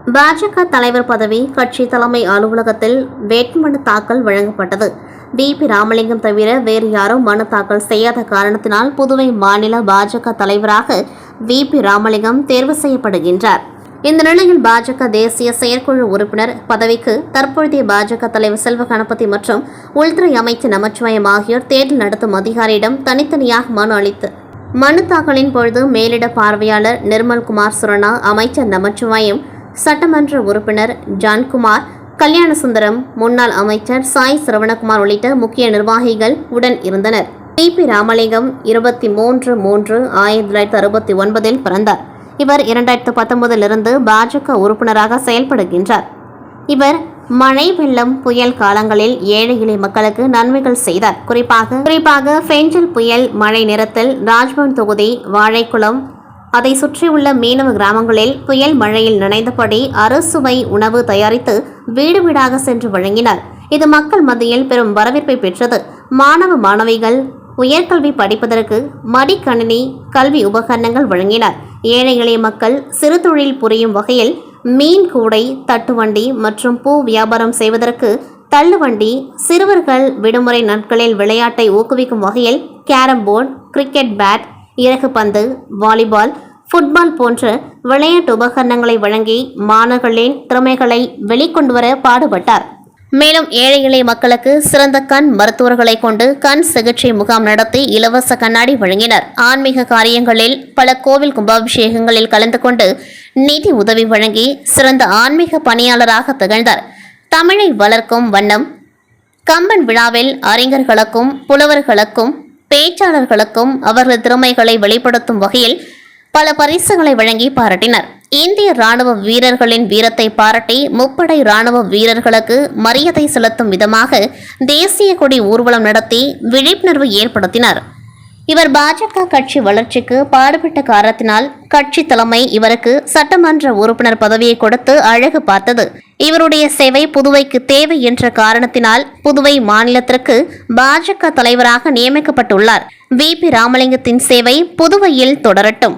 பாஜக தலைவர் பதவி கட்சி தலைமை அலுவலகத்தில் வேட்புமனு தாக்கல் வழங்கப்பட்டது. பி ராமலிங்கம் தவிர வேறு யாரும் மனு தாக்கல் செய்யாத காரணத்தினால் புதுவை மாநில பாஜக தலைவராக பி ராமலிங்கம் தேர்வு செய்யப்படுகின்றார். இந்த நிலையில் பாஜக தேசிய செயற்குழு உறுப்பினர் பதவிக்கு தற்போதைய பாஜக தலைவர் செல்வ கணபதி மற்றும் உள்துறை அமைச்சர் நமச்சிவாயம் ஆகியோர் தேர்தல் நடத்தும் அதிகாரியிடம் தனித்தனியாக மனு அளித்து மனு தாக்கலின் பொழுது மேலிட பார்வையாளர் நிர்மல்குமார் சுரணா, அமைச்சர் நமச்சிவாயம், சட்டமன்ற உறுப்பினர் ஜான்குமார், கல்யாணசுந்தரம், முன்னாள் அமைச்சர் சாய் சரவணகுமார் உள்ளிட்ட முக்கிய நிர்வாகிகள் உடன் இருந்தனர். பி ராமலிங்கம் 23/3/1969 பிறந்தார். இவர் 2019 பாஜக உறுப்பினராக செயல்படுகின்றார். இவர் மழை, வெள்ளம், புயல் காலங்களில் ஏழை எளிய மக்களுக்கு நன்மைகள் செய்தார். குறிப்பாக பெஞ்சல் புயல் மழை நேரத்தில் ராஜ்பவன் தொகுதி வாழைக்குளம் அதை சுற்றியுள்ள மீனவ கிராமங்களில் புயல் மழையில் நனைந்தபடி அறுசுவை உணவு தயாரித்து வீடு வீடாக சென்று வழங்கினார். இது மக்கள் மத்தியில் பெரும் வரவேற்பை பெற்றது. மாணவ மாணவிகள் உயர்கல்வி படிப்பதற்கு மடிக்கணினி, கல்வி உபகரணங்கள் வழங்கினார். ஏழை எளிய மக்கள் சிறு தொழில் புரியும் வகையில் மீன் கூடை, தட்டுவண்டி மற்றும் பூ வியாபாரம் செய்வதற்கு தள்ளுவண்டி, சிறுவர்கள் விடுமுறை நாட்களில் விளையாட்டை ஊக்குவிக்கும் வகையில் கேரம் போர்டு, கிரிக்கெட் பேட், இறகு பந்து, வாலிபால், ஃபுட்பால் போன்ற விளையாட்டு உபகரணங்களை வழங்கி மாணவர்களின் திறமைகளை வெளிக்கொண்டு வர பாடுபட்டார். மேலும் ஏழை எளிய மக்களுக்கு சிறந்த கண் மருத்துவர்களை கொண்டு கண் சிகிச்சை முகாம் நடத்தி இலவச கண்ணாடி வழங்கினர். ஆன்மீக காரியங்களில் பல கோவில் கும்பாபிஷேகங்களில் கலந்து கொண்டு நிதி உதவி வழங்கி சிறந்த ஆன்மீக பணியாளராக திகழ்ந்தார். தமிழை வளர்க்கும் வண்ணம் கம்பன் விழாவில் அறிஞர்களுக்கும் புலவர்களுக்கும் பேச்சாளர்களுக்கும் அவர்கள் திறமைகளை வெளிப்படுத்தும் வகையில் பல பரிசுகளை வழங்கி பாராட்டினர். இந்திய ராணுவ வீரர்களின் வீரத்தை பாராட்டி முப்படை ராணுவ வீரர்களுக்கு மரியாதை செலுத்தும் விதமாக தேசிய கொடி ஊர்வலம் நடத்தி விழிப்புணர்வு ஏற்படுத்தினார். இவர் பாஜக கட்சி வளர்ச்சிக்கு பாடுபட்ட காரணத்தினால் கட்சி தலைமை இவருக்கு சட்டமன்ற உறுப்பினர் பதவியை கொடுத்து அழகு பார்த்தது. இவருடைய சேவை புதுவைக்கு தேவை என்ற காரணத்தினால் புதுவை மாநிலத்திற்கு பாஜக தலைவராக நியமிக்கப்பட்டுள்ளார். பி ராமலிங்கத்தின் சேவை புதுவையில் தொடரட்டும்.